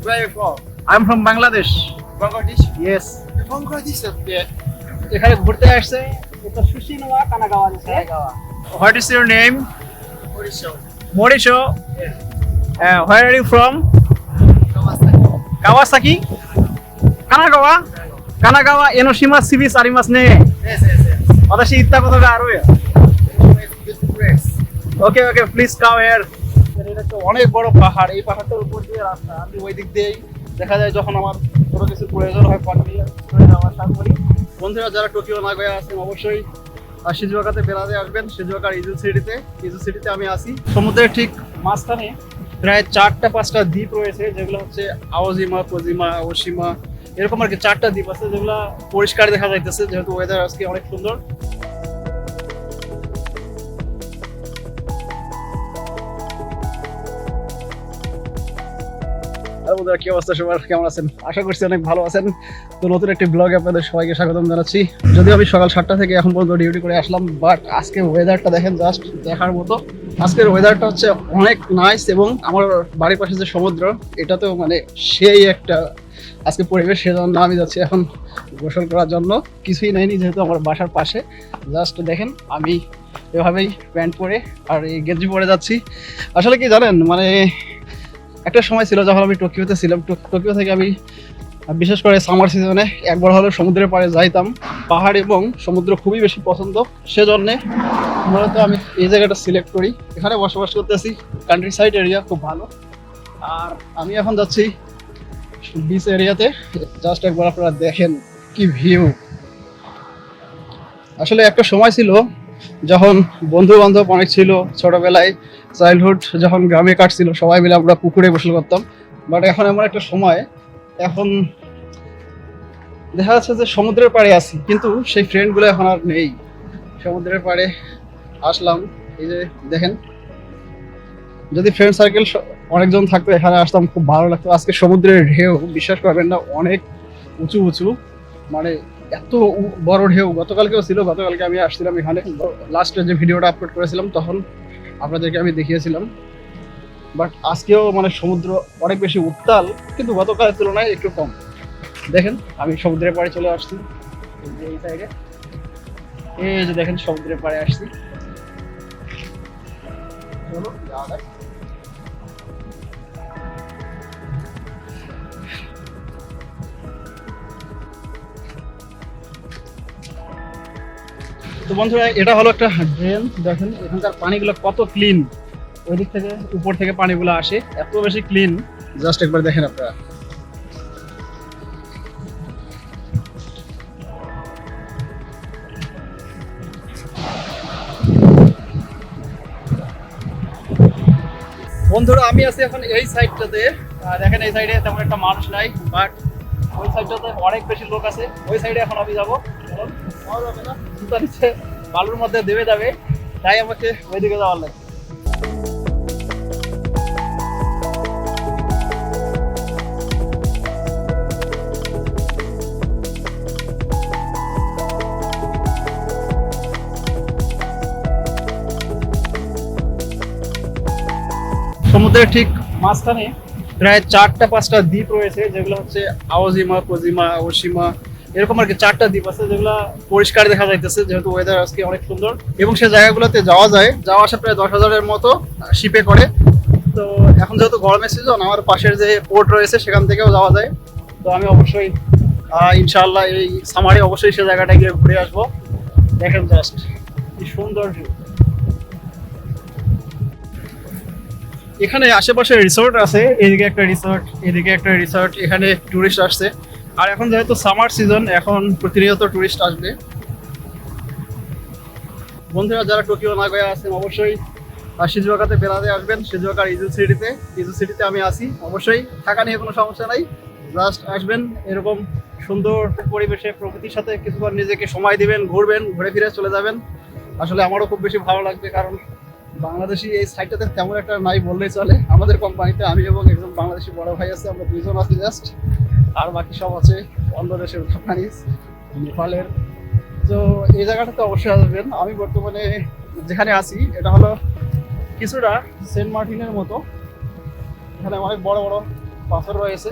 Where are you from? I'm from Bangladesh. Bangladesh? Yes. Bangladesh up there. এখানে ঘুরতে আসছে এটা সুশিনোয়া কানাগাওয়া আছে What is your name? Mauricio. Morisho. Yes. Where are you from? Kawasaki. Kawasaki. Kanagawa. Kanagawa Enoshima Civis arimasu ne. Yes, yes, yes. 私行ったことがあるよ With press. Okay okay please come here এটা তো অনেক বড় পাহাড় এই পাহাড়টার উপর দিয়ে রাস্তা আমি ওই দিক দিয়েই দেখা যায় যখন আমার কোনো কিছু প্রয়োজন হয় পথ দিয়ে চলে যাওয়ার আশা করি বন্ধুরা যারা টোকিও নাগোয়া আছেন অবশ্যই শিজুওকাতে বেড়াতে আসবেন শিজুওকার ইজু সিটিতে আমি আসি সমুদ্রের ঠিক মাঝখানে প্রায় 4-5টা দ্বীপ রয়েছে যেগুলো হচ্ছে আওজিমা কোজিমা ওশিমা এরকম আর কি 4টা দ্বীপ আছে যেগুলো পরিষ্কার দেখা যাইতেছে যেহেতু ওয়েদার আজকে অনেক সুন্দর বন্ধুরা কি অবস্থা সবার কেমন আছেন আশা করছি অনেক ভালো আছেন তো নতুন একটি ব্লগে আপনাদের সবাইকে স্বাগতম জানাচ্ছি যদিও আমি সকাল 7টা থেকে এখন পর্যন্ত ডিউটি করে আসলাম বাট আজকে ওয়েদারটা দেখেন জাস্ট দেখার মতো আজকের ওয়েদারটা হচ্ছে অনেক নাইস এবং আমার বাড়ির পাশে যে সমুদ্র এটাতেও মানে সেই একটা আজকে পরিবেশ সেজন্য আমি যাচ্ছি এখন গোসল করার জন্য কিছুই নেয়নি যেহেতু আমার বাসার পাশে জাস্ট দেখেন আমি এভাবেই প্যান্ট পরে আর এই গেঞ্জি পরে যাচ্ছি আসলে কি জানেন মানে একটা সময় ছিল যখন আমি টোকিওতে ছিলাম টোকিও থেকে আমি বিশেষ করে সামার সিজনে একবার হলেও সমুদ্রের পাড়ে যাইতাম পাহাড় এবং সমুদ্র খুবই বেশি পছন্দ সেজন্যে মূলত আমি এই জায়গাটা সিলেক্ট করি এখানে বসবাস করতেছি কান্ট্রি সাইড এরিয়া খুব ভালো আর আমি এখন যাচ্ছি বিচ এরিয়াতে জাস্ট একবার আপনারা দেখেন কি ভিউ আসলে একটা সময় ছিল যখন বন্ধু বান্ধব অনেক ছিল ছোটবেলায় চাইল্ডহুড যখন গ্রামে কাটছিল সবাই মিলে আমরা পুকুরে গোসল করতাম বাট এখন এমন একটা সময় এখন দেখা যাচ্ছে যে সমুদ্রের পাড়ে আছি কিন্তু সেই ফ্রেন্ডগুলো এখন আর নেই সমুদ্রের পাড়ে আসলাম এই যে দেখেন যদি ফ্রেন্ড সার্কেল অনেকজন থাকতো এখানে আসতাম খুব ভালো লাগতো আজকে সমুদ্রের ঢেউ বিশ্বাস করবেন না অনেক উঁচু উঁচু মানে এত বড় ঢেউ গতকালকেও ছিল গতকালকে আমি আসছিলাম এখানে লাস্টে যে ভিডিওটা আপলোড করেছিলাম তখন আপনাদেরকে আমি দেখিয়েছিলাম বাট আজকেও মানে সমুদ্র অনেক বেশি উত্তাল কিন্তু গতকালের তুলনায় একটু কম দেখেন আমি সমুদ্রের পাড়ে চলে আসছি এই সাইডে এই যে দেখেন সমুদ্রের পাড়ে আসছি চলো যাওয়া যাক তো বন্ধুরা এটা হলো একটা ড্রেন দেখেন এখানকার পানিগুলো কত ক্লিন ওই দিক থেকে উপর থেকে পানিগুলো আসে এত বেশি ক্লিন জাস্ট একবার দেখেন আপনারা বন্ধুরা আমি আছি এখন এই সাইডটাতে দেখেন এই সাইডে তেমন একটা মানুষ নাই বাট ওই সাইডটাতে অনেক বেশি লোক আছে ওই সাইডে এখন আমি যাবো জুতা নিচে বালুর মধ্যে দেবে যাবে তাই আমাকে ওইদিকে যাওয়ার লাগে সমুদ্রের ঠিক মাঝখানে প্রায় 4-5টা দ্বীপ রয়েছে যেগুলো হচ্ছে আওজিমা কোজিমা ওশিমা এরকম আর কি 4টা দ্বীপ আছে যেগুলো পরিষ্কার দেখা যাইতেছে যেহেতু ওয়েদার আজকে অনেক সুন্দর এবং সেই জায়গাগুলোতে যাওয়া যায় যাওয়া আসা প্রায় 10,000-এর মতো শিপে করে তো এখন যেহেতু গরমের সিজন আমার পাশের যে পোর্ট রয়েছে সেখান থেকেও যাওয়া যায় তো আমি অবশ্যই ইনশাআল্লাহ এই সামারে অবশ্যই সেই জায়গাটা গিয়ে ঘুরে আসবো দেখেন জাস্ট কি সুন্দর ভিউ এখানে আশেপাশে রিসোর্ট আছে এদিকে একটা রিসোর্ট এদিকে একটা রিসোর্ট এখানে টুরিস্ট আসছে আর এখন যেহেতু সামার সিজন এখন প্রতিনিয়ত টুরিস্ট আসবে বন্ধুরা যারা টোকিও নাগোয়া আছেন অবশ্যই শিজুওকাতে বেড়াতে আসবেন শিজুওকার ইজু সিটিতে আমি আসি অবশ্যই থাকা নিয়ে কোনো সমস্যা নাই জাস্ট আসবেন এরকম সুন্দর পরিবেশে প্রকৃতির সাথে কিছুবার নিজেকে সময় দিবেন ঘুরবেন ঘুরে ফিরে চলে যাবেন আসলে আমারও খুব বেশি ভালো লাগবে কারণ বাংলাদেশি এই সাইডটাতে তেমন একটা নাই বললেই চলে আমাদের কোম্পানিতে আমি এবং একজন বাংলাদেশি বড় ভাই আছে আমরা দুইজন আছি জাস্ট আর বাকি সব আছে অন্য দেশের জাপানিজ নেপালের তো এই জায়গাটাতে অবশ্যই আসবেন আমি বর্তমানে যেখানে আছি এটা হলো কিছুটা সেন্ট মার্টিনের মতো এখানে অনেক বড় বড় পাথর রয়েছে।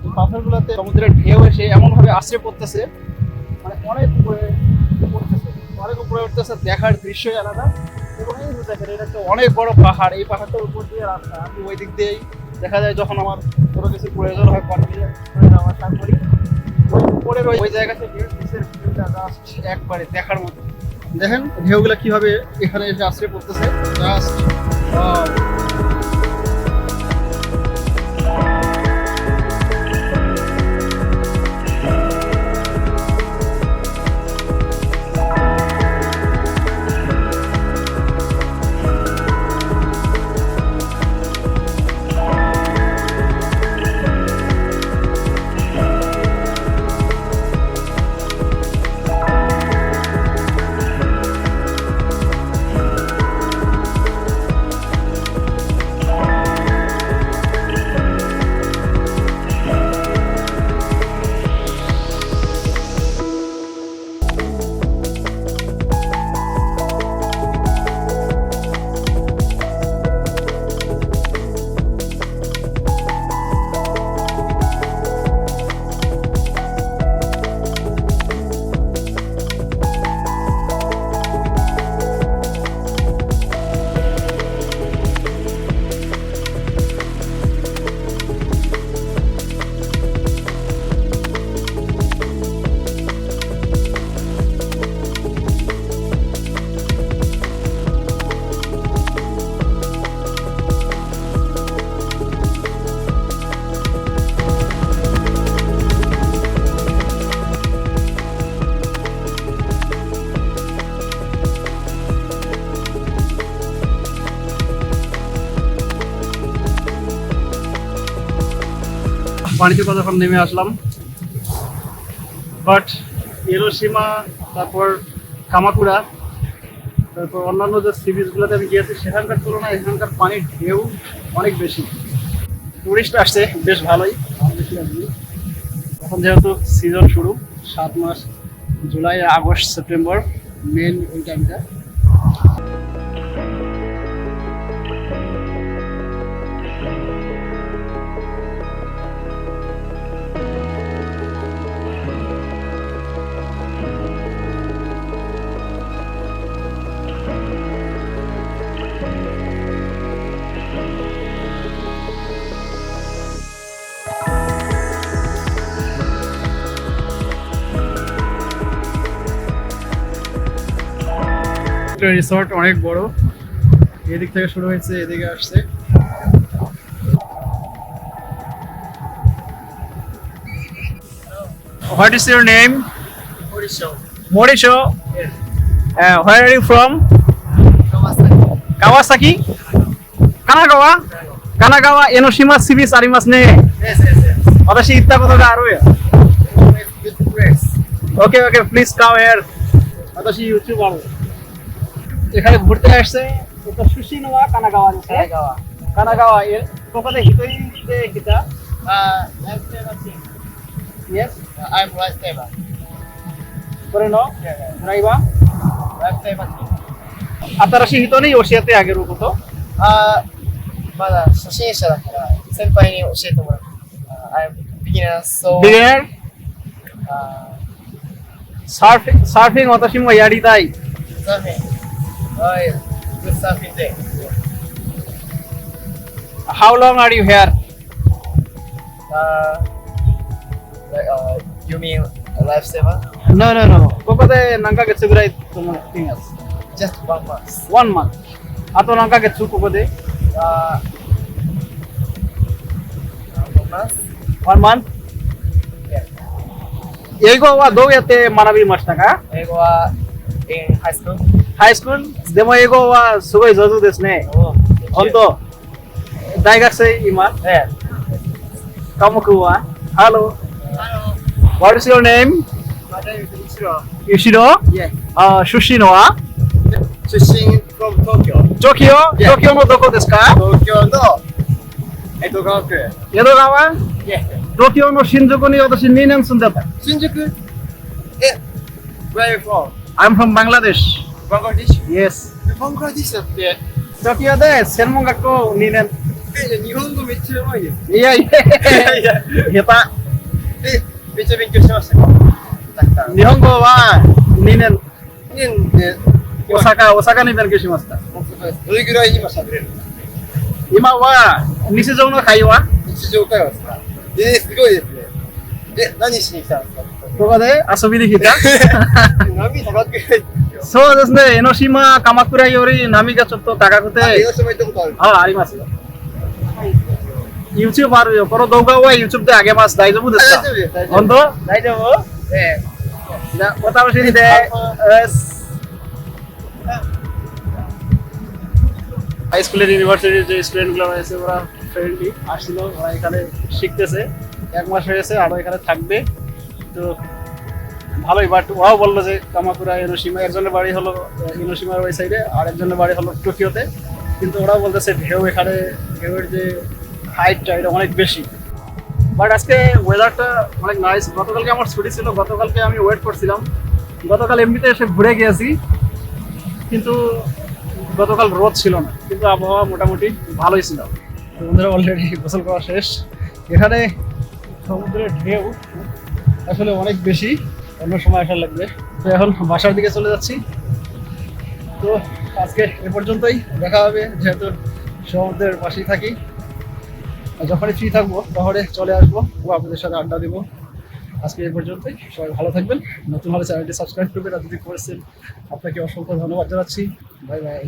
এই পাথরগুলোতে সমুদ্রের ঢেউ এসে এমনভাবে আশ্রয় পড়তেছে, মানে অনেক উপরে উঠতেছে, অনেক উপরে উঠতেছে, দেখার দৃশ্যই আলাদা। এবং এই যে দেখেন, এটা একটা অনেক বড় পাহাড়। এই পাহাড়টার উপর দিয়ে রাস্তা, আমি ওই দিক দিয়েই দেখা যায় যখন আমার কোনো কিছুর প্রয়োজন হয় কনফিডেন্স করে যাওয়া ট্রাই করি। উপরের ওই জায়গা থেকে নিচের ভিউটা জাস্ট একবারে দেখার মতো। দেখেন ঢেউগুলো কিভাবে এখানে এসে আশ্রয় পড়তেছে, জাস্ট পানিতে যখন নেমে আসলাম। বাট হিরোশিমা, তারপর কামাকুরা, তারপর অন্যান্য যে সি বিচগুলোতে আমি গিয়েছি সেখানকার তুলনায় এখানকার পানির ঢেউ অনেক বেশি। টুরিস্ট আসছে বেশ ভালোই, এখন যেহেতু সিজন শুরু, 7 মাস, জুলাই, আগস্ট, সেপ্টেম্বর মেন ওই টাইমটা। রিসর্ট অনেক বড়, এদিক থেকে শুরু হয়েছে এদিকে আসছে। What is your name? Mauricio. Mauricio. Yes. Where are you from? Kawasaki. Kawasaki? Kanagawa? Kanagawa, Enoshima sea beach arimasu ne. Yes, yes, yes. 私行ったことがあるよ。 It's beautiful place. Okay, okay, please come here. 私 YouTuber。এখানে ঘুরতে আসছে। এটা সুশিনোয়া কানাগাওয়াですね。কানাগাওয়াここで一人で来た。Lifesaver team. Yes. I'm lifesaver. これの Yeah, yeah. ドライバー。 Lifesaver team. 新しい人に教えてあげること。まだ初心者だから先輩に教えてもらう。I'm beginner, so Beginner? サーフィン私もやりたい。 surfing. Oh, yeah. Good surfing day. How long are you here? You mean a lifesaver? No, no, no. ここで何ヶ月ぐらいと思っています。 Just 1 month. 1 month。あと何ヶ月ここで 1 month? ？1 month。 Yeah. 英語はどうやって学びましたか？英語は in high school. ハイスクールでも英語はすごい上手ですね。本当。大学生今？ Yeah. 科目は ？Hello. Hello. What is your name? My name is Ichiro. 吉野？ Yeah. 出身のは？出身 from Tokyo. 東京？ Yeah. 東京のどこですか？東京の江戸川区。江戸川？ Yeah. 東京の新宿に私2年住んでた。新宿? Where are you from? I'm from Bangladesh. Bangladesh? Yes. バングラディッシュだって。東京で専門学校2年日本語めっちゃうまいです。いやいやいや下めっちゃ勉強してましたか？手日本語は2年2年で大阪に勉強しました。どれぐらい今喋れるんですか？今は日常の会話日常会話ですか？すごいですね。何しに来たんですか？とかで遊びに来た波高くないですよ。そうですね、江ノ島、鎌倉より波がちょっと高くて、江ノ島行ったことある。ありますよ。YouTube あるよ。この動画は YouTube で上げます。大丈夫ですか？大丈夫です。大丈夫。本当？大丈夫？じゃあ、お楽しみで。হাই স্কুলের ইউনিভার্সিটির যে স্টুডেন্টগুলো রয়েছে ওরা friendly আসছিল, ওরা এখানে শিখতেছে, 1 মাস হয়েছে, আরও এখানে থাকবে। তো ভালোই, বাট ওরাও বললো যে কামাকুরা এনোশিমা, একজনের বাড়ি হলো এনোশিমার ওই সাইডে আর একজনের বাড়ি হলো টোকিওতে, কিন্তু ওরাও বলতেছে ঢেউয়ের যে হাইটটা এটা অনেক বেশি। বাট আজকে ওয়েদারটা অনেক নাইস। গতকালকে আমার ছুটি ছিল, গতকালকে আমি ওয়েট করছিলাম। গতকাল এমনিতে এসে ঘুরে গিয়েছি, কিন্তু গতকাল রোদ ছিল না, কিন্তু আবহাওয়া মোটামুটি ভালোই ছিল। তো বন্ধুরা, অলরেডি গোসল করা শেষ। এখানে সমুদ্রের ঢেউ আসলে অনেক বেশি, অন্য সময় আসা লাগবে। তো এখন বাসার দিকে চলে যাচ্ছি। তো আজকে এ পর্যন্তই, দেখা হবে, যেহেতু সমুদ্রের পাশেই থাকি। যখনই ফ্রি থাকবো তখনই চলে আসবো ও আপনাদের সাথে আড্ডা দেবো। আজকে এ পর্যন্তই, সবাই ভালো থাকবেন। নতুন হলে চ্যানেলটি সাবস্ক্রাইব করবেন, আর যদি করেছেন আপনাকে অসংখ্য ধন্যবাদ জানাচ্ছি। Bye bye.